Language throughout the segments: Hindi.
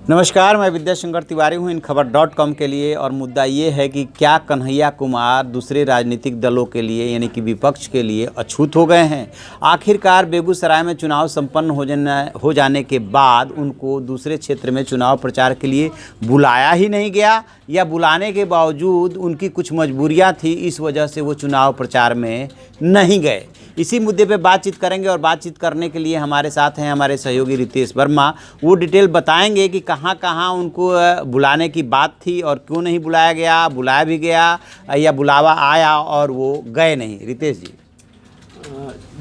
नमस्कार, मैं विद्याशंकर तिवारी हूं इन खबर.com के लिए। और मुद्दा ये है कि क्या कन्हैया कुमार दूसरे राजनीतिक दलों के लिए यानी कि विपक्ष के लिए अछूत हो गए हैं। आखिरकार बेगूसराय में चुनाव संपन्न हो जाने के बाद उनको दूसरे क्षेत्र में चुनाव प्रचार के लिए बुलाया ही नहीं गया, या बुलाने के बावजूद उनकी कुछ मजबूरियाँ थी, इस वजह से वो चुनाव प्रचार में नहीं गए। इसी मुद्दे पे बातचीत करेंगे और बातचीत करने के लिए हमारे साथ हैं हमारे सहयोगी रितेश वर्मा। वो डिटेल बताएंगे कि कहाँ कहाँ उनको बुलाने की बात थी और क्यों नहीं बुलाया गया, बुलाया भी गया या बुलावा आया और वो गए नहीं। रितेश जी,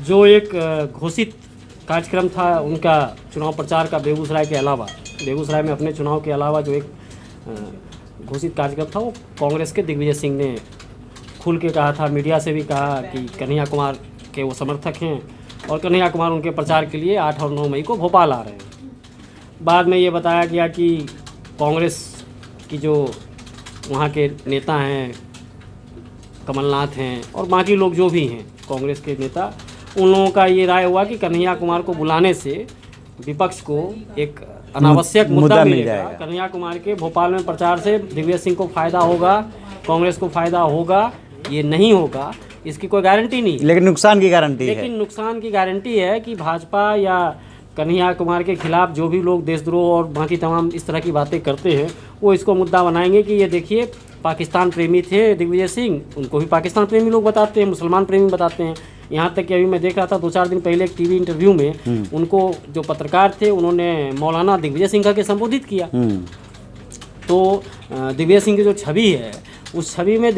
जो एक घोषित कार्यक्रम था उनका चुनाव प्रचार का बेगूसराय के अलावा, बेगूसराय में अपने चुनाव के अलावा जो एक घोषित कार्यक्रम था वो कांग्रेस के दिग्विजय सिंह ने खुल के कहा था, मीडिया से भी कहा कि कन्हैया कुमार के वो समर्थक हैं और कन्हैया कुमार उनके प्रचार के लिए 8 और 9 मई को भोपाल आ रहे हैं। बाद में ये बताया गया कि कांग्रेस की जो वहाँ के नेता हैं, कमलनाथ हैं और बाकी लोग जो भी हैं कांग्रेस के नेता, उन लोगों का ये राय हुआ कि कन्हैया कुमार को बुलाने से विपक्ष को एक अनावश्यक मुद्दा मिल जाएगा। कन्हैया कुमार के भोपाल में प्रचार से दिग्विजय सिंह को फ़ायदा होगा, कांग्रेस को फ़ायदा होगा, ये नहीं होगा इसकी कोई गारंटी नहीं, लेकिन नुकसान की गारंटी है। लेकिन नुकसान की गारंटी है कि भाजपा या कन्हैया कुमार के खिलाफ जो भी लोग देशद्रोह और बाकी तमाम इस तरह की बातें करते हैं, वो इसको मुद्दा बनाएंगे कि ये देखिए पाकिस्तान प्रेमी थे दिग्विजय सिंह, उनको भी पाकिस्तान प्रेमी लोग बताते हैं, मुसलमान प्रेमी बताते हैं। यहाँ तक कि अभी मैं देख रहा था 2-4 दिन पहले एक टीवी इंटरव्यू में उनको जो पत्रकार थे उन्होंने मौलाना दिग्विजय सिंह के संबोधित किया। तो दिग्विजय सिंह की जो छवि है उस छवि में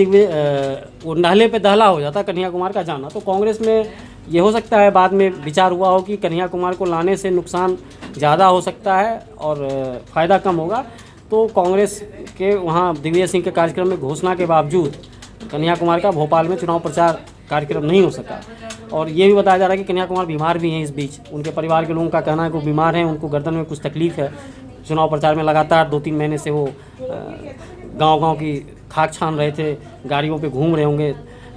वो नाले पे दहला हो जाता कन्हैया कुमार का जाना। तो कांग्रेस में ये हो सकता है बाद में विचार हुआ हो कि कन्हैया कुमार को लाने से नुकसान ज़्यादा हो सकता है और फ़ायदा कम होगा। तो कांग्रेस के वहाँ दिग्विजय सिंह के कार्यक्रम में घोषणा के बावजूद कन्हैया कुमार का भोपाल में चुनाव प्रचार कार्यक्रम नहीं हो सका। और ये भी बताया जा रहा है कि कन्हैया कुमार बीमार भी हैं। इस बीच उनके परिवार के लोगों का कहना है कि वो बीमार हैं, उनको गर्दन में कुछ तकलीफ़ है। चुनाव प्रचार में लगातार 2-3 महीने से वो गांव-गांव की खाक छान रहे थे, गाड़ियों पे घूम रहे होंगे,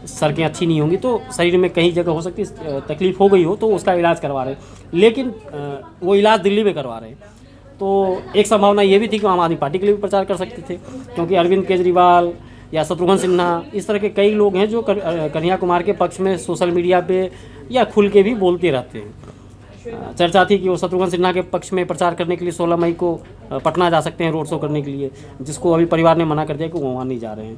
सड़कें अच्छी नहीं होंगी तो शरीर में कहीं जगह हो सकती तकलीफ़ हो गई हो तो उसका इलाज करवा रहे हैं, लेकिन वो इलाज दिल्ली में करवा रहे हैं। तो एक संभावना ये भी थी कि आम आदमी पार्टी के लिए भी प्रचार कर सकते थे, क्योंकि अरविंद केजरीवाल या शत्रुघ्न सिन्हा इस तरह के कई लोग हैं जो कन्हैया कुमार के पक्ष में सोशल मीडिया पे या खुल के भी बोलते रहते हैं। चर्चा थी कि वो शत्रुघ्न सिन्हा के पक्ष में प्रचार करने के लिए 16 मई को पटना जा सकते हैं रोड शो करने के लिए, जिसको अभी परिवार ने मना कर दिया कि वो वहाँ नहीं जा रहे हैं।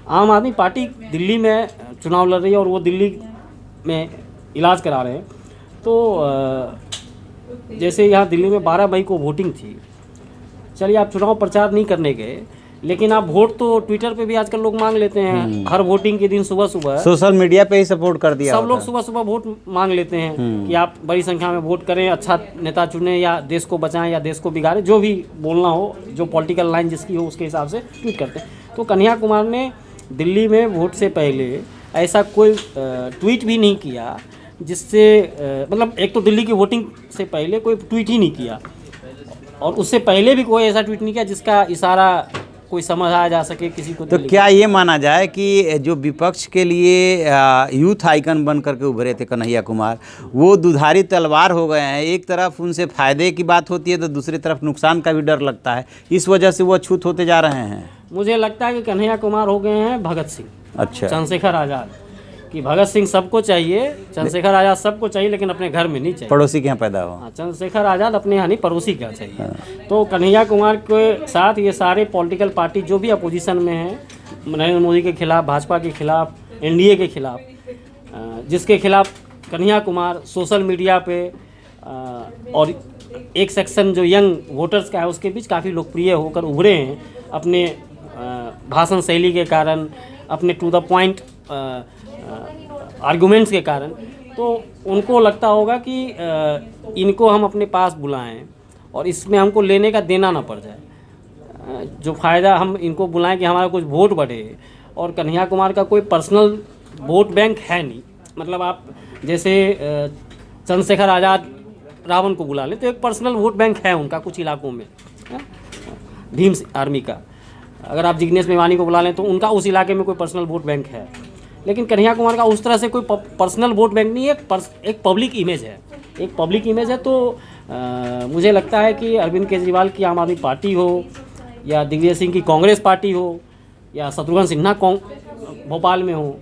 आम आदमी पार्टी दिल्ली में चुनाव लड़ रही है और वो दिल्ली में इलाज करा रहे हैं। तो जैसे यहाँ दिल्ली में 12 मई को वोटिंग थी, चलिए आप चुनाव प्रचार नहीं करने गए, लेकिन आप वोट तो ट्विटर पे भी आजकल लोग मांग लेते हैं। हर वोटिंग के दिन सुबह सुबह सोशल मीडिया पे ही सपोर्ट कर दिया, सब लोग सुबह सुबह वोट मांग लेते हैं कि आप बड़ी संख्या में वोट करें, अच्छा नेता चुनें या देश को बचाएं या देश को बिगाड़ें, जो भी बोलना हो, जो पॉलिटिकल लाइन जिसकी हो उसके हिसाब से ट्वीट करते हैं। तो कन्हैया कुमार ने दिल्ली में वोट से पहले ऐसा कोई ट्वीट भी नहीं किया जिससे मतलब एक तो दिल्ली की वोटिंग से पहले कोई ट्वीट ही नहीं किया और उससे पहले भी कोई ऐसा ट्वीट नहीं किया जिसका इशारा कोई समझ आ जा सके किसी को। तो क्या ये माना जाए कि जो विपक्ष के लिए यूथ आइकन बन करके उभरे थे कन्हैया कुमार, वो दुधारी तलवार हो गए हैं? एक तरफ उनसे फ़ायदे की बात होती है तो दूसरी तरफ नुकसान का भी डर लगता है, इस वजह से वो अछूत होते जा रहे हैं। मुझे लगता है कि कन्हैया कुमार हो गए हैं भगत सिंह, अच्छा, चंद्रशेखर आज़ाद, कि भगत सिंह सबको चाहिए, चंद्रशेखर आज़ाद सबको चाहिए लेकिन अपने घर में नहीं चाहिए, पड़ोसी के यहाँ पैदा हो। हाँ, चंद्रशेखर आज़ाद अपने यहाँ नहीं पड़ोसी के यहाँ चाहिए। तो कन्हैया कुमार के साथ ये सारे पॉलिटिकल पार्टी जो भी अपोजिशन में हैं, नरेंद्र मोदी के खिलाफ, भाजपा के खिलाफ, एनडीए के खिलाफ, जिसके खिलाफ कन्हैया कुमार सोशल मीडिया पे और एक सेक्शन जो यंग वोटर्स का है उसके बीच काफ़ी लोकप्रिय होकर उभरे हैं अपने भाषण शैली के कारण, अपने टू द पॉइंट आर्गुमेंट्स के कारण। तो उनको लगता होगा कि इनको हम अपने पास बुलाएं और इसमें हमको लेने का देना ना पड़ जाए, जो फ़ायदा हम इनको बुलाएं कि हमारा कुछ वोट बढ़े। और कन्हैया कुमार का कोई पर्सनल वोट बैंक है नहीं, मतलब आप जैसे चंद्रशेखर आज़ाद रावण को बुला लें तो एक पर्सनल वोट बैंक है उनका कुछ इलाकों में, भीम आर्मी का। अगर आप जिग्नेश मेवानी को बुला लें तो उनका उस इलाके में कोई पर्सनल वोट बैंक है। लेकिन कन्हैया कुमार का उस तरह से कोई पर्सनल वोट बैंक नहीं है, एक पब्लिक इमेज है, एक पब्लिक इमेज है। तो मुझे लगता है कि अरविंद केजरीवाल की आम आदमी पार्टी हो या दिग्विजय सिंह की कांग्रेस पार्टी हो या शत्रुघ्न सिन्हा भोपाल में हो,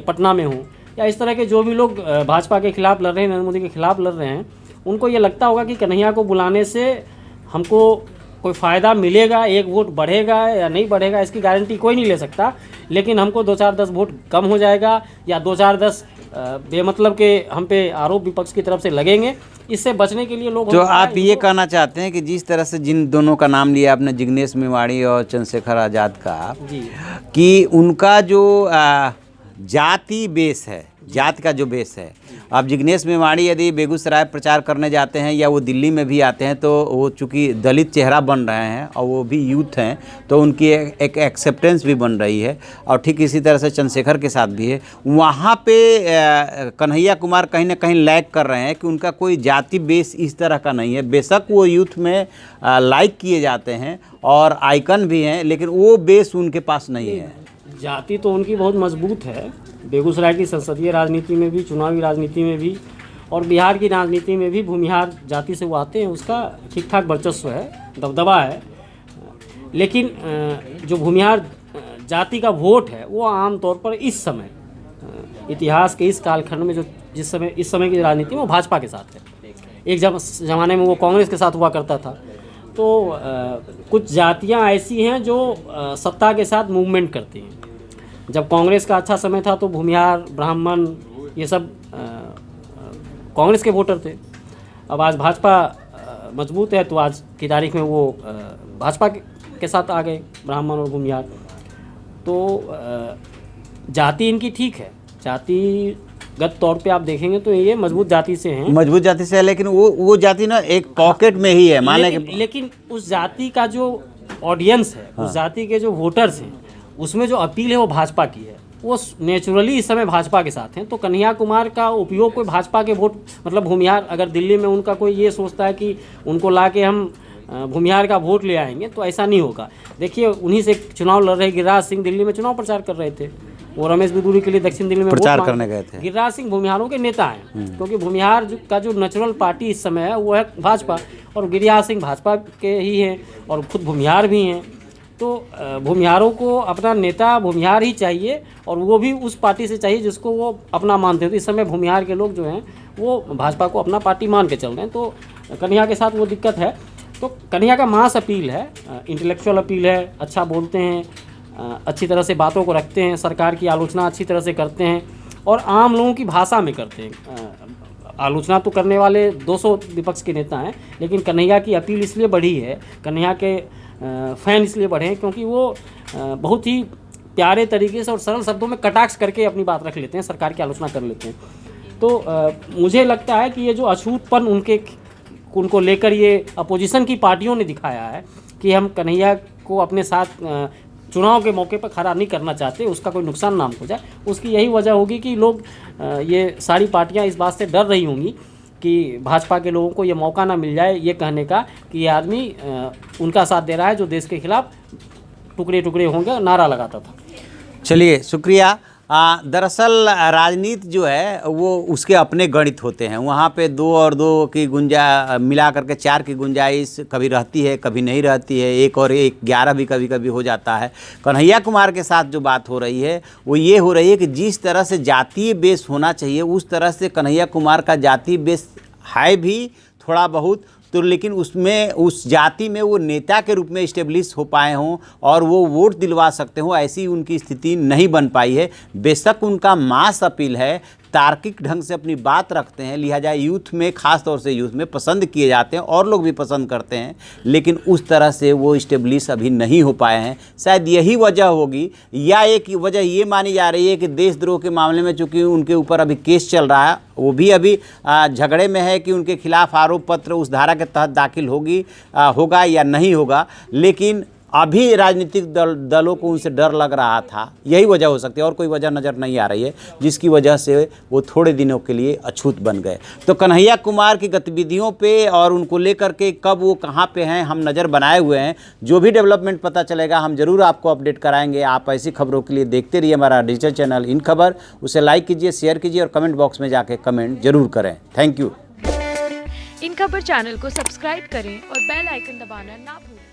पटना में हो, या इस तरह के जो भी लोग भाजपा के खिलाफ लड़ रहे हैं, नरेंद्र मोदी के खिलाफ लड़ रहे हैं, उनको ये लगता होगा कि कन्हैया को बुलाने से हमको कोई फ़ायदा मिलेगा, एक वोट बढ़ेगा या नहीं बढ़ेगा इसकी गारंटी कोई नहीं ले सकता, लेकिन हमको 2-4-10 वोट कम हो जाएगा या 2-4-10 बेमतलब के हम पे आरोप विपक्ष की तरफ से लगेंगे, इससे बचने के लिए लोग। तो आप ये कहना चाहते हैं कि जिस तरह से जिन दोनों का नाम लिया आपने, जिग्नेश मेवाड़ी और चंद्रशेखर आज़ाद का, जी, कि उनका जो जाति बेस है, जात का जो बेस है, अब जिग्नेश मेवाड़ी यदि बेगूसराय प्रचार करने जाते हैं या वो दिल्ली में भी आते हैं तो वो चूँकि दलित चेहरा बन रहे हैं और वो भी यूथ हैं तो उनकी एक एक्सेप्टेंस भी बन रही है, और ठीक इसी तरह से चंद्रशेखर के साथ भी है। वहाँ पे कन्हैया कुमार कहीं ना कहीं लैग कर रहे हैं कि उनका कोई जाति बेस इस तरह का नहीं है। बेशक वो यूथ में लाइक किए जाते हैं और आइकन भी हैं, लेकिन वो बेस उनके पास नहीं है। जाति तो उनकी बहुत मजबूत है, बेगूसराय की संसदीय राजनीति में भी, चुनावी राजनीति में भी, और बिहार की राजनीति में भी भूमिहार जाति से वो आते हैं, उसका ठीक ठाक वर्चस्व है, दबदबा है। लेकिन जो भूमिहार जाति का वोट है वो आमतौर पर इस समय इतिहास के इस कालखंड में जो इस समय की राजनीति में वो भाजपा के साथ है। एक ज़माने में वो कांग्रेस के साथ हुआ करता था। तो कुछ जातियां ऐसी हैं जो सत्ता के साथ मूवमेंट करती हैं। जब कांग्रेस का अच्छा समय था तो भूमिहार, ब्राह्मण, ये सब कांग्रेस के वोटर थे। अब आज भाजपा मजबूत है तो आज की तारीख में वो भाजपा के साथ आ गए, ब्राह्मण और भूमिहार। तो जाति इनकी ठीक है, जातिगत तौर पे आप देखेंगे तो ये मजबूत जाति से हैं, मजबूत जाति से है, लेकिन वो जाति ना एक पॉकेट में ही है, मान लें। लेकिन उस जाति का जो ऑडियंस है, उस जाति के जो वोटर्स हैं, उसमें जो अपील है वो भाजपा की है, वो नेचुरली इस समय भाजपा के साथ हैं। तो कन्हैया कुमार का उपयोग कोई भाजपा के वोट, मतलब भूमिहार, अगर दिल्ली में उनका कोई ये सोचता है कि उनको ला के हम भूमिहार का वोट ले आएंगे, तो ऐसा नहीं होगा। देखिए उन्हीं से चुनाव लड़ रहे गिरिराज सिंह दिल्ली में चुनाव प्रचार कर रहे थे, वो रमेश बिदूरी के लिए दक्षिण दिल्ली में प्रचार करने गए थे। गिरिराज सिंह भूमिहारों के नेता हैं, क्योंकि भूमिहार का जो नेचुरल पार्टी इस समय है वो है भाजपा, और गिरिराज सिंह भाजपा के ही हैं और खुद भूमिहार भी हैं। तो भूमिहारों को अपना नेता भूमिहार ही चाहिए, और वो भी उस पार्टी से चाहिए जिसको वो अपना मानते हैं। तो इस समय भूमिहार के लोग जो हैं वो भाजपा को अपना पार्टी मान के चल रहे हैं। तो कन्हैया के साथ वो दिक्कत है। तो कन्हैया का मास अपील है, इंटेलेक्चुअल अपील है, अच्छा बोलते हैं, अच्छी तरह से बातों को रखते हैं, सरकार की आलोचना अच्छी तरह से करते हैं और आम लोगों की भाषा में करते हैं। आलोचना तो करने वाले 200 विपक्ष के नेता हैं, लेकिन कन्हैया की अपील इसलिए बढ़ी है, कन्हैया के फ़ैन इसलिए बढ़े हैं क्योंकि वो बहुत ही प्यारे तरीके से और सरल शब्दों में कटाक्ष करके अपनी बात रख लेते हैं, सरकार की आलोचना कर लेते हैं। तो मुझे लगता है कि ये जो अछूतपन उनको लेकर ये अपोजिशन की पार्टियों ने दिखाया है कि हम कन्हैया को अपने साथ चुनाव के मौके पर खड़ा नहीं करना चाहते, उसका कोई नुकसान ना हो जाए, उसकी यही वजह होगी कि लोग, ये सारी पार्टियां इस बात से डर रही होंगी कि भाजपा के लोगों को ये मौका ना मिल जाए ये कहने का कि ये आदमी उनका साथ दे रहा है जो देश के खिलाफ टुकड़े टुकड़े होंगे नारा लगाता था। चलिए, शुक्रिया। दरअसल राजनीति जो है वो उसके अपने गणित होते हैं, वहाँ पे 2 और 2 की मिला करके 4 की गुंजाइश कभी रहती है, कभी नहीं रहती है, 1 और 1 11 भी कभी कभी हो जाता है। कन्हैया कुमार के साथ जो बात हो रही है वो ये हो रही है कि जिस तरह से जातीय बेस होना चाहिए उस तरह से कन्हैया कुमार का जातीय बेस है भी थोड़ा बहुत, तो लेकिन उसमें उस जाति में वो नेता के रूप में इस्टेब्लिश हो पाए हों और वो वोट दिलवा सकते हों, ऐसी उनकी स्थिति नहीं बन पाई है। बेशक उनका मास अपील है, तार्किक ढंग से अपनी बात रखते हैं, लिहाजा यूथ में, ख़ास तौर से यूथ में पसंद किए जाते हैं और लोग भी पसंद करते हैं, लेकिन उस तरह से वो इस्टेब्लिश अभी नहीं हो पाए हैं। शायद यही वजह होगी, या एक वजह ये मानी जा रही है कि देशद्रोह के मामले में चूँकि उनके ऊपर अभी केस चल रहा है, वो भी अभी झगड़े में है कि उनके खिलाफ आरोप पत्र उस धारा के तहत दाखिल होगा या नहीं होगा, लेकिन अभी राजनीतिक दलों को उनसे डर लग रहा था, यही वजह हो सकती है, और कोई वजह नज़र नहीं आ रही है जिसकी वजह से वो थोड़े दिनों के लिए अछूत बन गए। तो कन्हैया कुमार की गतिविधियों पे और उनको लेकर के कब वो कहाँ पे हैं हम नज़र बनाए हुए हैं। जो भी डेवलपमेंट पता चलेगा हम ज़रूर आपको अपडेट कराएंगे। आप ऐसी खबरों के लिए देखते रहिए हमारा डिजिटल चैनल इन खबर। उसे लाइक कीजिए, शेयर कीजिए और कमेंट बॉक्स में जाके कमेंट जरूर करें। Thank you. इन खबर चैनल को सब्सक्राइब करें और बेल आइकन दबाना ना भूलें।